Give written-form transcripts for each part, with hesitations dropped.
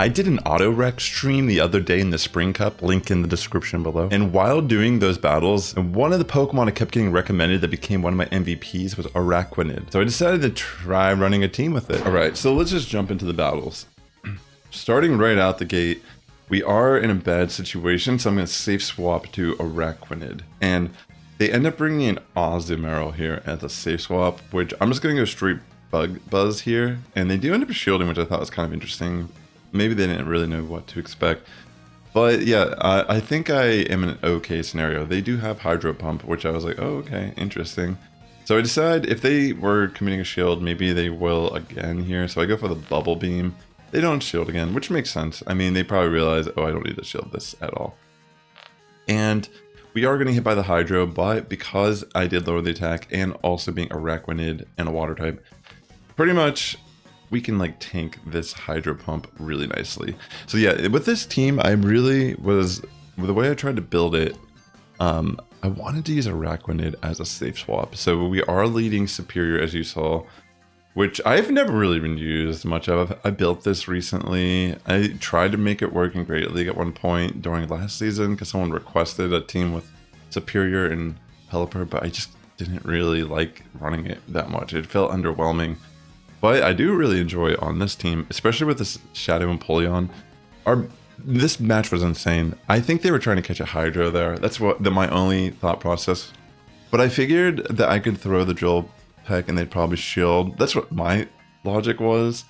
I did an auto-rek stream the other day in the Spring Cup, link in the description below. And while doing those battles, one of the Pokemon I kept getting recommended that became one of my MVPs was Araquanid. So I decided to try running a team with it. All right, so let's just jump into the battles. Starting right out the gate, we are in a bad situation, so I'm gonna safe swap to Araquanid. And they end up bringing in Azumarill here as a safe swap, which I'm just gonna go straight Bug Buzz here. And they do end up shielding, which I thought was kind of interesting. Maybe they didn't really know what to expect. But yeah, I think I am in an okay scenario. They do have Hydro Pump, which I was like, oh, okay, interesting. So I decide if they were committing a shield, maybe they will again here. So I go for the Bubble Beam. They don't shield again, which makes sense. I mean, they probably realize, oh, I don't need to shield this at all. And we are getting hit by the Hydro, but because I did lower the attack and also being Araquanid and a water type, pretty much we can like tank this Hydro Pump really nicely. So yeah, with this team, I really was, the way I tried to build it, I wanted to use Araquanid as a safe swap. So we are leading Serperior, as you saw, which I've never really been used much of. I built this recently. I tried to make it work in Great League at one point during last season because someone requested a team with Serperior and Pelipper, but I just didn't really like running it that much. It felt underwhelming. But I do really enjoy it on this team, especially with this Shadow Empoleon. This match was insane. I think they were trying to catch a Hydro there. That's my only thought process. But I figured that I could throw the Drill Peck and they'd probably shield. That's what my logic was.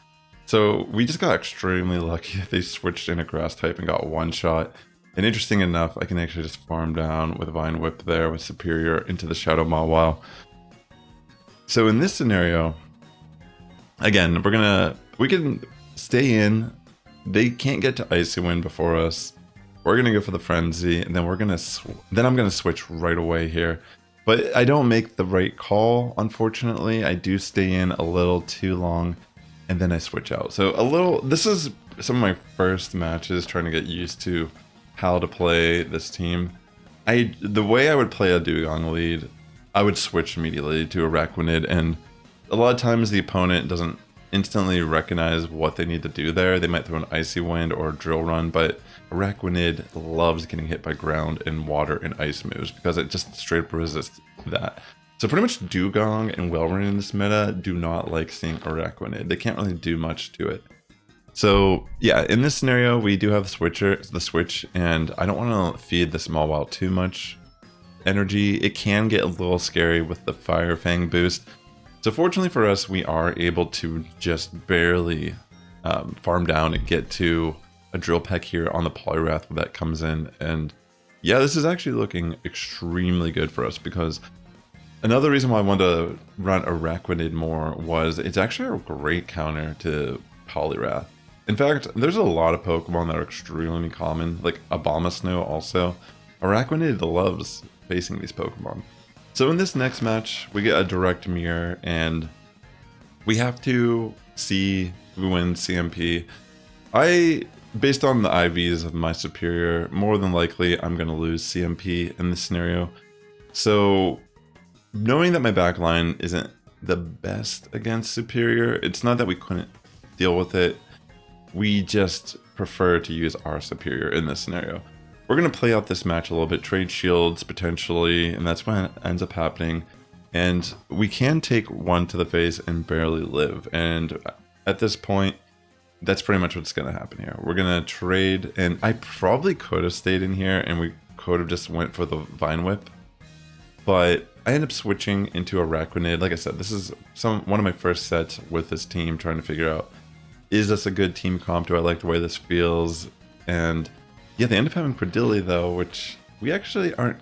So we just got extremely lucky that they switched in a Grass type and got one shot. And interesting enough, I can actually just farm down with Vine Whip there with Serperior into the Shadow Mawile. So in this scenario, again, we can stay in. They can't get to Icy Wind before us. We're gonna go for the Frenzy, and then I'm gonna switch right away here. But I don't make the right call, unfortunately. I do stay in a little too long, and then I switch out. So this is some of my first matches trying to get used to how to play this team. The way I would play a Dugong lead, I would switch immediately to Araquanid, and a lot of times the opponent doesn't instantly recognize what they need to do there. They might throw an Icy Wind or a Drill Run, but Araquanid loves getting hit by ground and water and ice moves because it just straight up resists that. So pretty much Dugong and Welrun in this meta do not like seeing Araquanid. They can't really do much to it. So yeah, in this scenario, we do have the switch, and I don't want to feed this Mawile too much energy. It can get a little scary with the Fire Fang boost. So fortunately for us, we are able to just barely farm down and get to a Drill Peck here on the Poliwrath that comes in. And yeah, this is actually looking extremely good for us because another reason why I wanted to run Araquanid more was it's actually a great counter to Poliwrath. In fact, there's a lot of Pokemon that are extremely common, like Abomasnow also. Araquanid loves facing these Pokemon. So in this next match, we get a direct mirror, and we have to see who wins CMP. Based on the IVs of my Serperior, more than likely I'm going to lose CMP in this scenario. So knowing that my backline isn't the best against Serperior, it's not that we couldn't deal with it. We just prefer to use our Serperior in this scenario. We're going to play out this match a little bit, trade shields potentially, and that's when it ends up happening. And we can take one to the face and barely live. And at this point, that's pretty much what's going to happen here. We're going to trade, and I probably could have stayed in here and we could have just went for the Vine Whip. But I end up switching into Araquanid. Like I said, this is one of my first sets with this team, trying to figure out, is this a good team comp? Do I like the way this feels? And yeah, they end up having Credilli though, which we actually aren't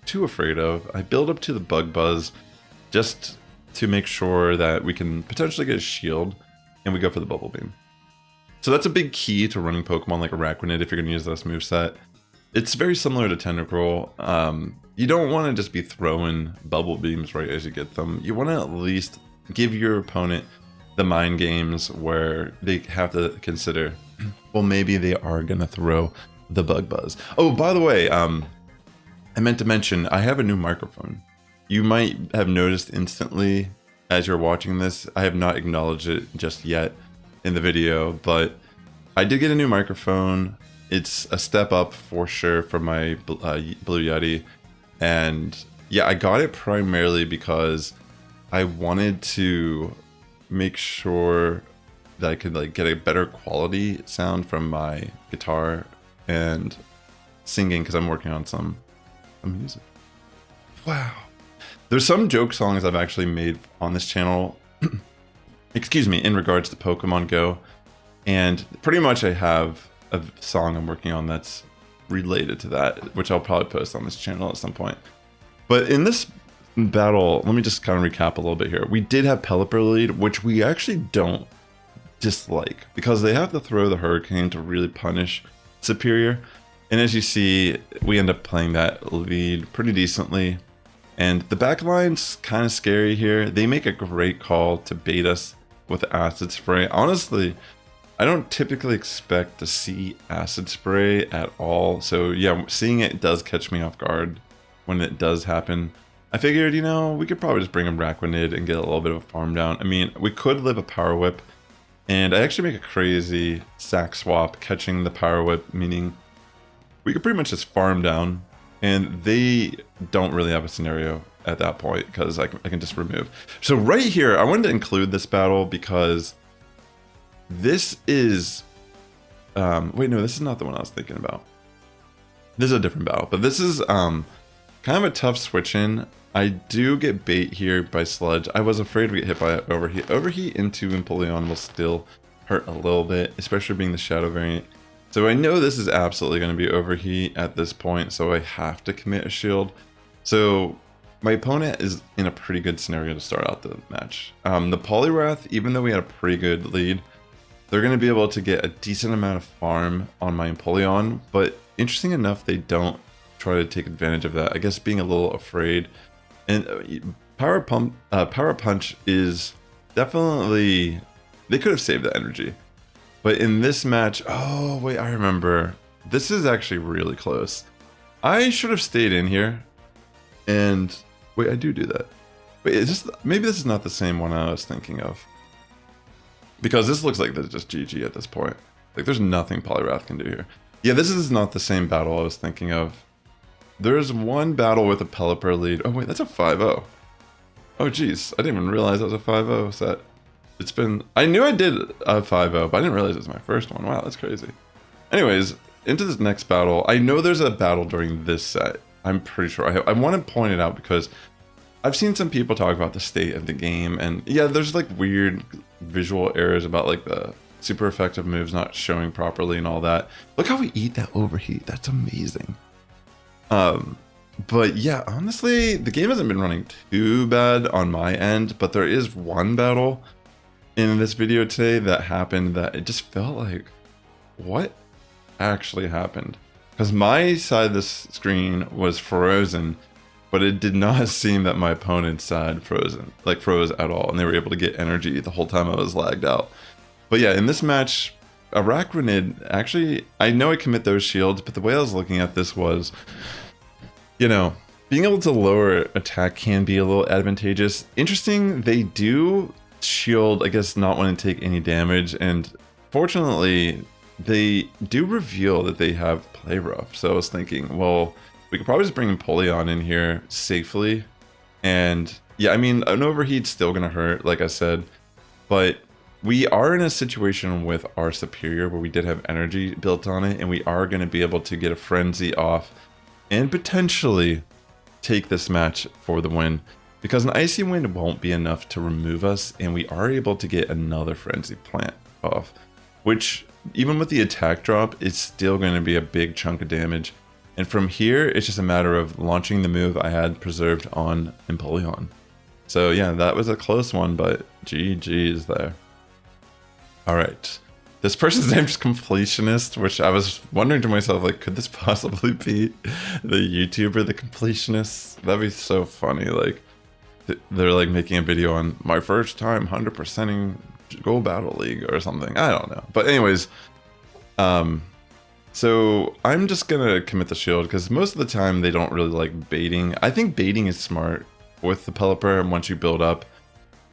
too afraid of. I build up to the Bug Buzz just to make sure that we can potentially get a shield, and we go for the Bubble Beam. So that's a big key to running Pokemon like Araquanid if you're going to use this moveset. It's very similar to Tentacruel. You don't want to just be throwing Bubble Beams right as you get them. You want to at least give your opponent the mind games where they have to consider, well, maybe they are going to throw the Bug Buzz. Oh, by the way, I meant to mention, I have a new microphone. You might have noticed instantly as you're watching this. I have not acknowledged it just yet in the video, but I did get a new microphone. It's a step up for sure from my Blue Yeti. And yeah, I got it primarily because I wanted to make sure that I could like get a better quality sound from my guitar and singing, because I'm working on some music. Wow. There's some joke songs I've actually made on this channel, excuse me, in regards to Pokemon Go. And pretty much I have a song I'm working on that's related to that, which I'll probably post on this channel at some point. But in this battle, let me just kind of recap a little bit here. We did have Pelipper lead, which we actually don't dislike, because they have to throw the Hurricane to really punish Serperior. And as you see, we end up playing that lead pretty decently. And the backline's kind of scary here. They make a great call to bait us with Acid Spray. Honestly, I don't typically expect to see Acid Spray at all. So yeah, seeing it does catch me off guard when it does happen. I figured, you know, we could probably just bring Araquanid and get a little bit of a farm down. I mean, we could live a Power Whip. And I actually make a crazy sack swap catching the Power Whip, meaning we could pretty much just farm down. And they don't really have a scenario at that point because I can just remove. So right here, I wanted to include this battle because this is... wait, no, this is not the one I was thinking about. This is a different battle, but this is kind of a tough switch in. I do get bait here by Sludge. I was afraid to get hit by Overheat. Overheat into Empoleon will still hurt a little bit, especially being the Shadow variant. So I know this is absolutely going to be Overheat at this point, so I have to commit a shield. So my opponent is in a pretty good scenario to start out the match. The Poliwrath, even though we had a pretty good lead, they're going to be able to get a decent amount of farm on my Empoleon, but interesting enough, they don't try to take advantage of that. I guess being a little afraid. And Power Punch is definitely... They could have saved the energy. But in this match, oh wait, I remember. This is actually really close. I should have stayed in here. And wait, I do that. Wait, it's just maybe this is not the same one I was thinking of. Because this looks like it's just GG at this point. Like there's nothing Poliwrath can do here. Yeah, this is not the same battle I was thinking of. There's one battle with a Pelipper lead. Oh wait, that's a 5-0. Oh geez, I didn't even realize that was a 5-0 set. It's been... I knew I did a 5-0, but I didn't realize it was my first one. Wow, that's crazy. Anyways, into this next battle. I know there's a battle during this set. I'm pretty sure. I want to point it out because I've seen some people talk about the state of the game. And yeah, there's like weird visual errors about like the super effective moves not showing properly and all that. Look how we eat that Overheat. That's amazing. But yeah, honestly, the game hasn't been running too bad on my end. But there is one battle in this video today that happened that it just felt like, what actually happened? Because my side of this screen was frozen, but it did not seem that my opponent's side froze at all, and they were able to get energy the whole time I was lagged out. But yeah, in this match, Araquanid, actually, I know I commit those shields, but the way I was looking at this was, you know, being able to lower attack can be a little advantageous. Interesting, they do shield, I guess, not want to take any damage, and fortunately they do reveal that they have play rough. So I was thinking, well, we could probably just bring Empoleon in here safely, and yeah, I mean, an Overheat's still gonna hurt, like I said, but we are in a situation with our Serperior where we did have energy built on it, and we are going to be able to get a Frenzy off and potentially take this match for the win. Because an Icy Wind won't be enough to remove us, and we are able to get another Frenzy plant off, which even with the attack drop, is still going to be a big chunk of damage. And from here, it's just a matter of launching the move I had preserved on Empoleon. So yeah, that was a close one, but GG's there. Alright, this person's name is Completionist, which I was wondering to myself, like, could this possibly be the YouTuber, the Completionist? That'd be so funny, like, they're like making a video on my first time 100%ing Go Battle League or something. I don't know. But anyways, so I'm just gonna commit the shield because most of the time they don't really like baiting. I think baiting is smart with the Pelipper once you build up.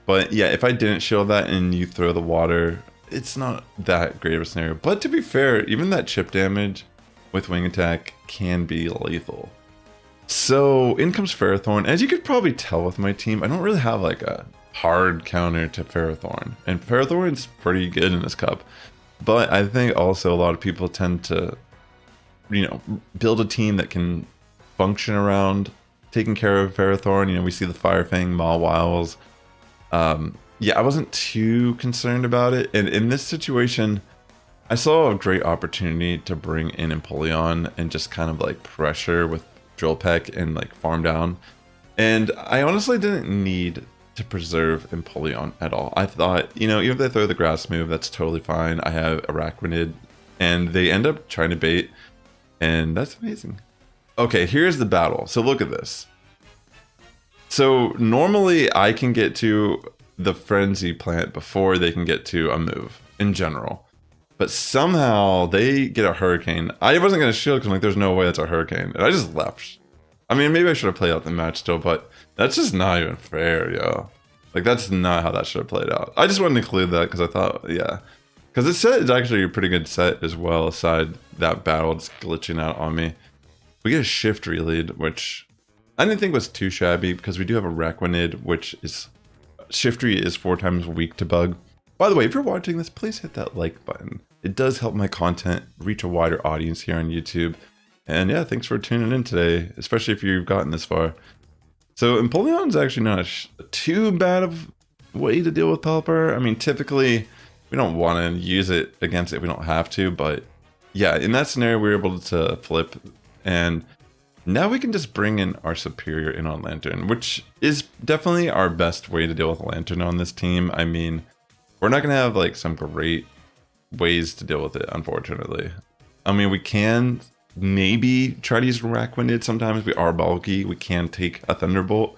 But yeah, if I didn't shield that and you throw the water, it's not that great of a scenario. But to be fair, even that chip damage with Wing Attack can be lethal. So in comes Ferrothorn. As you could probably tell with my team, I don't really have like a hard counter to Ferrothorn. And Ferrothorn's pretty good in this cup. But I think also a lot of people tend to, you know, build a team that can function around taking care of Ferrothorn. You know, we see the Fire Fang, Mawwiles. Yeah, I wasn't too concerned about it. And in this situation, I saw a great opportunity to bring in Empoleon and just kind of like pressure with Drill Peck and like farm down. And I honestly didn't need to preserve Empoleon at all. I thought, you know, even if they throw the grass move, that's totally fine. I have Araquanid, and they end up trying to bait, and that's amazing. Okay, here's the battle. So look at this. So normally I can get to the Frenzy plant before they can get to a move in general. But somehow they get a Hurricane. I wasn't going to shield because I'm like, there's no way that's a Hurricane. And I just left. I mean, maybe I should have played out the match still, but that's just not even fair, yo. Like, that's not how that should have played out. I just wanted to include that because I thought, yeah. Because this set is actually a pretty good set as well, aside that battle just glitching out on me. We get a Shift Relead, which I didn't think was too shabby because we do have a Araquanid, which is... Shiftry is 4 times weak to bug. By the way, if you're watching this, please hit that like button. It does help my content reach a wider audience here on YouTube. And yeah, thanks for tuning in today, especially if you've gotten this far. So Empoleon's actually not too bad of a way to deal with Pelipper. I mean, typically we don't want to use it against it if we don't have to, but yeah, in that scenario we were able to flip, and now we can just bring in our Serperior in on Lantern, which is definitely our best way to deal with Lantern on this team. I mean, we're not going to have like some great ways to deal with it, unfortunately. I mean, we can maybe try to use Araquanid sometimes. We are bulky. We can take a Thunderbolt,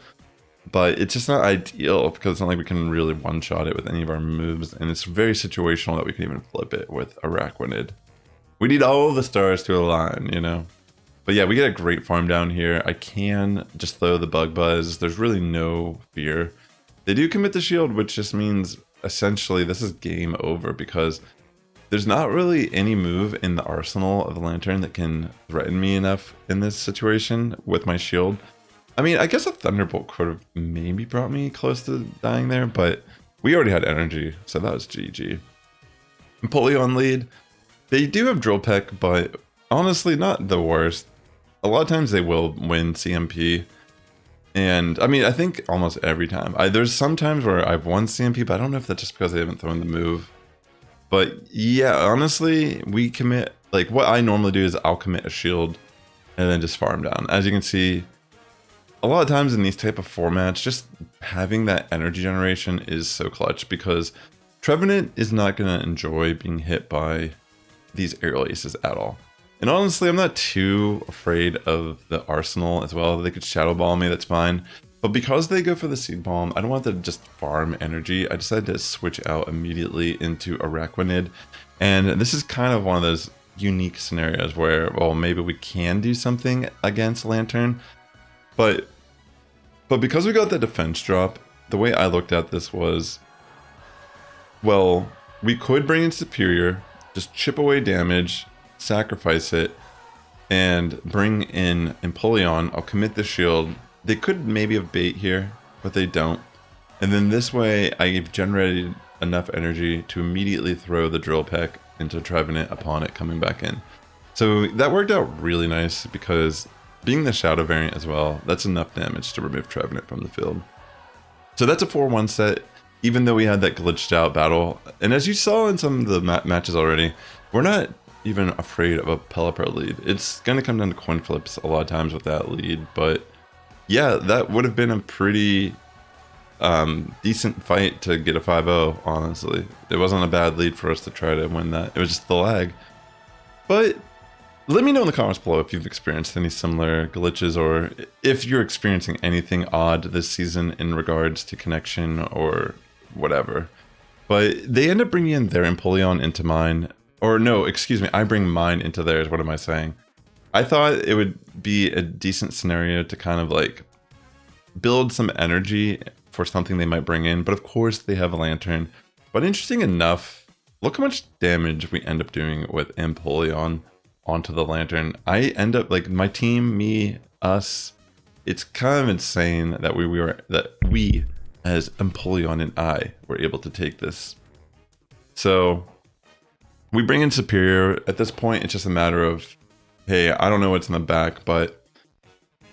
but it's just not ideal because it's not like we can really one-shot it with any of our moves, and it's very situational that we can even flip it with Araquanid. We need all the stars to align, you know? But yeah, we get a great farm down here. I can just throw the Bug Buzz. There's really no fear. They do commit the shield, which just means essentially this is game over because there's not really any move in the arsenal of the Lantern that can threaten me enough in this situation with my shield. I mean, I guess a Thunderbolt could have maybe brought me close to dying there, but we already had energy, so that was GG. Empoleon lead. They do have Drill Peck, but honestly, not the worst. A lot of times they will win CMP. And I mean, I think almost every time. There's some times where I've won CMP, but I don't know if that's just because they haven't thrown the move. But yeah, honestly, we commit, like what I normally do is I'll commit a shield and then just farm down. As you can see, a lot of times in these type of formats, just having that energy generation is so clutch because Trevenant is not going to enjoy being hit by these aerial aces at all. And honestly, I'm not too afraid of the arsenal as well. They could Shadow Ball me, that's fine. But because they go for the Seed Bomb, I don't want to just farm energy. I decided to switch out immediately into Araquanid. And this is kind of one of those unique scenarios where, well, maybe we can do something against Lantern. But because we got the defense drop, the way I looked at this was, well, we could bring in Serperior, just chip away damage, sacrifice it, and bring in Empoleon. I'll commit the shield. They could maybe have bait here, but they don't. And then this way, I've generated enough energy to immediately throw the Drill Peck into Trevenant upon it coming back in. So that worked out really nice because being the Shadow variant as well, that's enough damage to remove Trevenant from the field. So that's a 4-1 set, even though we had that glitched out battle. And as you saw in some of the matches already, we're not even afraid of a Pelipper lead. It's going to come down to coin flips a lot of times with that lead, but yeah, that would have been a pretty decent fight to get a 5-0, honestly. It wasn't a bad lead for us to try to win that. It was just the lag. But let me know in the comments below if you've experienced any similar glitches or if you're experiencing anything odd this season in regards to connection or whatever. But they end up bringing in their Empoleon into mine. Or no, excuse me, I bring mine into theirs. What am I saying? I thought it would be a decent scenario to kind of like build some energy for something they might bring in. But of course they have a Lantern. But interesting enough, look how much damage we end up doing with Empoleon onto the Lantern. I end up, like, my team, me, us, it's kind of insane that we as Empoleon and I were able to take this. So we bring in Serperior. At this point, it's just a matter of, hey, I don't know what's in the back, but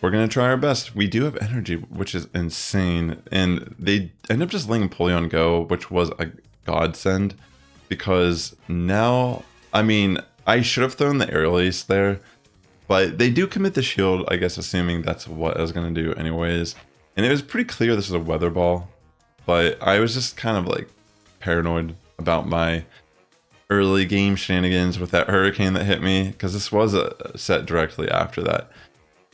we're going to try our best. We do have energy, which is insane. And they end up just letting Pokémon go, which was a godsend. Because now, I mean, I should have thrown the Aerial Ace there. But they do commit the shield, I guess, assuming that's what I was going to do anyways. And it was pretty clear this was a Weather Ball. But I was just kind of like paranoid about my early game shenanigans with that Hurricane that hit me. Because this was a set directly after that.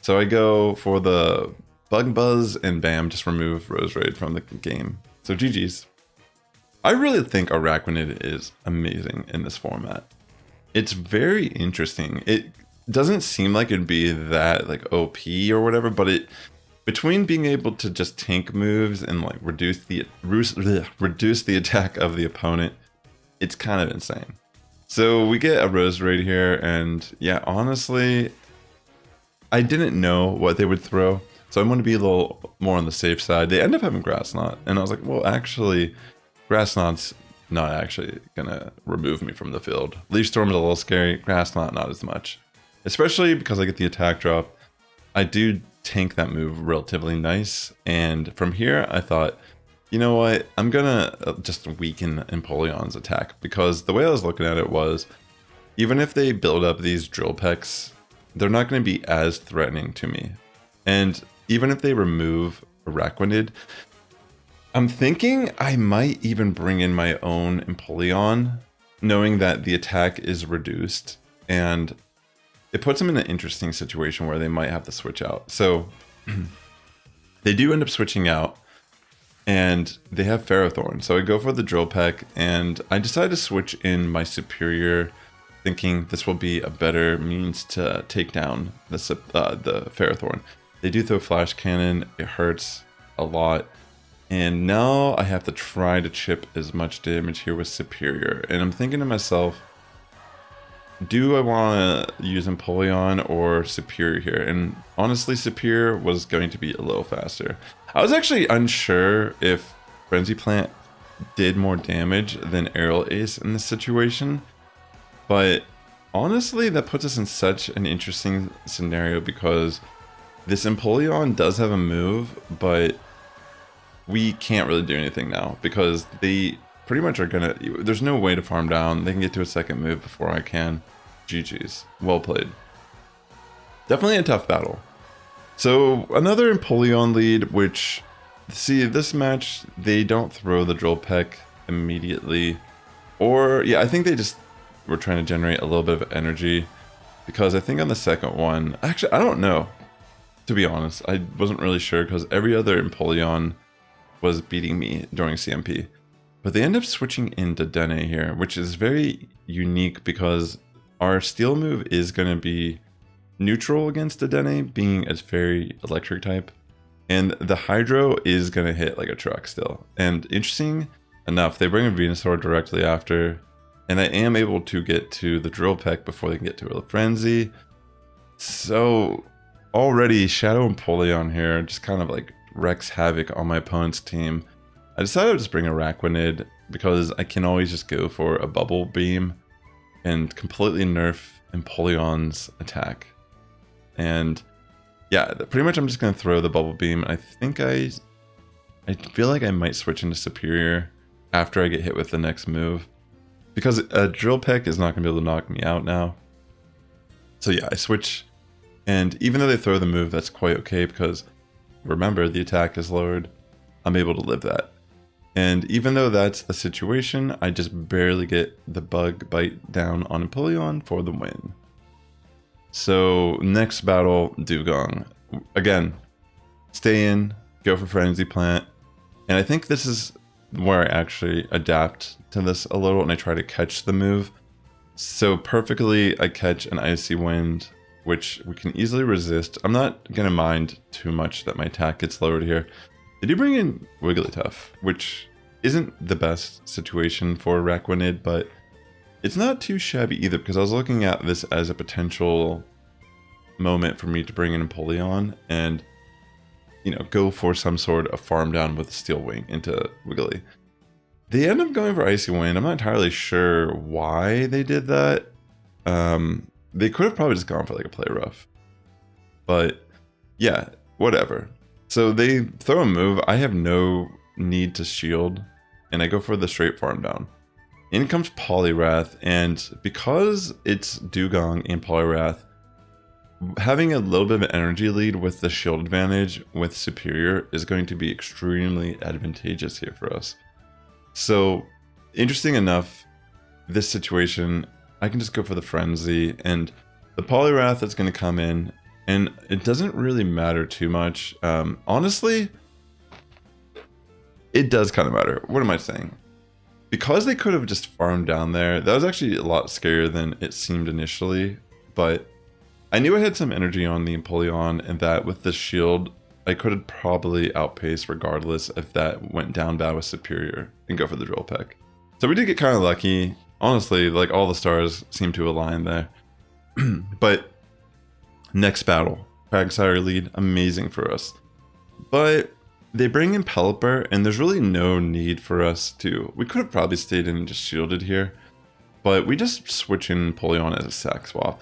So I go for the Bug Buzz and bam, just remove Roserade from the game. So GG's. I really think Araquanid is amazing in this format. It's very interesting. It doesn't seem like it'd be that like OP or whatever, but it between being able to just tank moves and like reduce the attack of the opponent, it's kind of insane. So we get a Roserade here, and yeah, honestly, I didn't know what they would throw, so I'm going to be a little more on the safe side. They end up having Grass Knot, and I was like, well, actually, Grass Knot's not actually going to remove me from the field. Leaf Storm is a little scary, Grass Knot not as much. Especially because I get the attack drop. I do tank that move relatively nice, and from here I thought, you know what, I'm going to just weaken Empoleon's attack, because the way I was looking at it was, even if they build up these Drill Pecks, they're not going to be as threatening to me. And even if they remove Araquanid, I'm thinking I might even bring in my own Empoleon, knowing that the attack is reduced, and it puts them in an interesting situation where they might have to switch out. So they do end up switching out, and they have Ferrothorn. So I go for the Drill Peck, and I decide to switch in my Serperior, thinking this will be a better means to take down the Ferrothorn. They do throw Flash Cannon, it hurts a lot, and now I have to try to chip as much damage here with Serperior. And I'm thinking to myself, do I want to use Empoleon or Serperior here? And honestly, Serperior was going to be a little faster. I was actually unsure if Frenzy Plant did more damage than Aerial Ace in this situation. But honestly, that puts us in such an interesting scenario, because this Empoleon does have a move, but we can't really do anything now because they pretty much are gonna, there's no way to farm down. They can get to a second move before I can. GG's. Well played. Definitely a tough battle. So another Empoleon lead, which, see, this match, they don't throw the Drill Peck immediately. Or, yeah, I think they just we're trying to generate a little bit of energy, because I think on the second one, actually I don't know, to be honest. I wasn't really sure because every other Empoleon was beating me during CMP, but they end up switching into Dene here, which is very unique because our steel move is going to be neutral against a Dene, being a very electric type, and the Hydro is going to hit like a truck still. And interesting enough, they bring a Venusaur directly after, and I am able to get to the Drill Peck before they can get to a Frenzy. So already Shadow Empoleon here just kind of like wreaks havoc on my opponent's team. I decided to just bring Araquanid because I can always just go for a Bubble Beam and completely nerf Empoleon's attack. And yeah, pretty much I'm just going to throw the Bubble Beam. I think I feel like I might switch into Serperior after I get hit with the next move, because a Drill Peck is not going to be able to knock me out now. So yeah, I switch, and even though they throw the move, that's quite okay because remember, the attack is lowered. I'm able to live that. And even though that's the situation, I just barely get the Bug Bite down on Empoleon for the win. So next battle, Dugong. Again, stay in, go for Frenzy Plant. And I think this is where I actually adapt to this a little and I try to catch the move. So perfectly, I catch an Icy Wind, which we can easily resist. I'm not going to mind too much that my attack gets lowered here. They do bring in Wigglytuff, which isn't the best situation for Araquanid, but it's not too shabby either, because I was looking at this as a potential moment for me to bring in Empoleon and, you know, go for some sort of farm down with Steel Wing into Wiggly. They end up going for Icy Wind. I'm not entirely sure why they did that. They could have probably just gone for like a Play Rough. But yeah, whatever. So they throw a move. I have no need to shield, and I go for the straight farm down. In comes Poliwrath, and because it's Dugong and Poliwrath, having a little bit of an energy lead with the shield advantage with Serperior is going to be extremely advantageous here for us. So, interesting enough, this situation, I can just go for the Frenzy, and the Poliwrath is going to come in, and it doesn't really matter too much. Honestly, it does kind of matter. What am I saying? Because they could have just farmed down there, that was actually a lot scarier than it seemed initially, but I knew I had some energy on the Empoleon, and that with the shield, I could have probably outpaced regardless if that went down bad with Serperior and go for the Drill Peck. So we did get kind of lucky. Honestly, like all the stars seem to align there. But next battle, Quagsire lead, amazing for us. But they bring in Pelipper, and there's really no need for us to... We could have probably stayed in and just shielded here, but we just switch in Empoleon as a sack swap.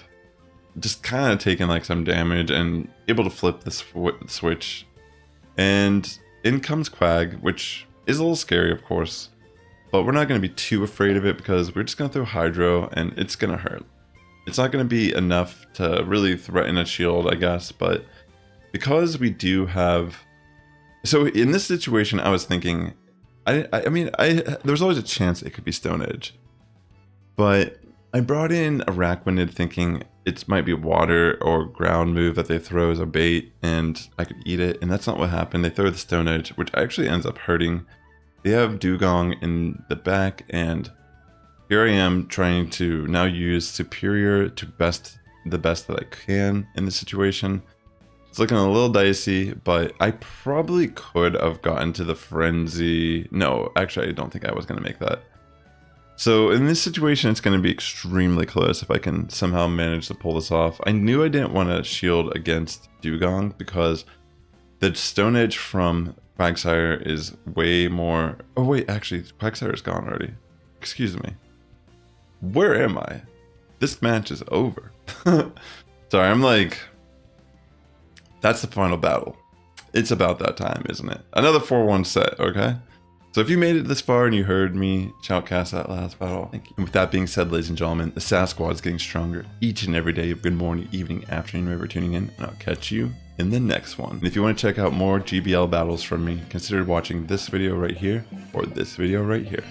Just kind of taking like some damage and able to flip the switch. And in comes Quag, which is a little scary, of course, but we're not going to be too afraid of it because we're just going to throw Hydro, and it's going to hurt. It's not going to be enough to really threaten a shield, I guess, but because we do have... So in this situation, I was thinking, I mean, there was always a chance it could be Stone Edge, but I brought in Araquanid thinking it might be water or ground move that they throw as a bait, and I could eat it, and that's not what happened. They throw the Stone Edge, which actually ends up hurting. They have Dugong in the back, and here I am trying to now use Serperior to the best that I can in this situation. It's looking a little dicey, but I probably could have gotten to the Frenzy. No, actually, I don't think I was going to make that. So in this situation, it's going to be extremely close if I can somehow manage to pull this off. I knew I didn't want to shield against Dugong because the Stone Edge from Quagsire is way more... Oh wait, actually, Quagsire is gone already. Excuse me. Where am I? This match is over. Sorry, I'm like... That's the final battle. It's about that time, isn't it? Another 4-1 set, okay? So if you made it this far and you heard me shoutcast that last battle, thank you. And with that being said, ladies and gentlemen, the Sass Squad is getting stronger each and every day of good morning, evening, afternoon, wherever you're tuning in, and I'll catch you in the next one. And if you want to check out more GBL battles from me, consider watching this video right here or this video right here.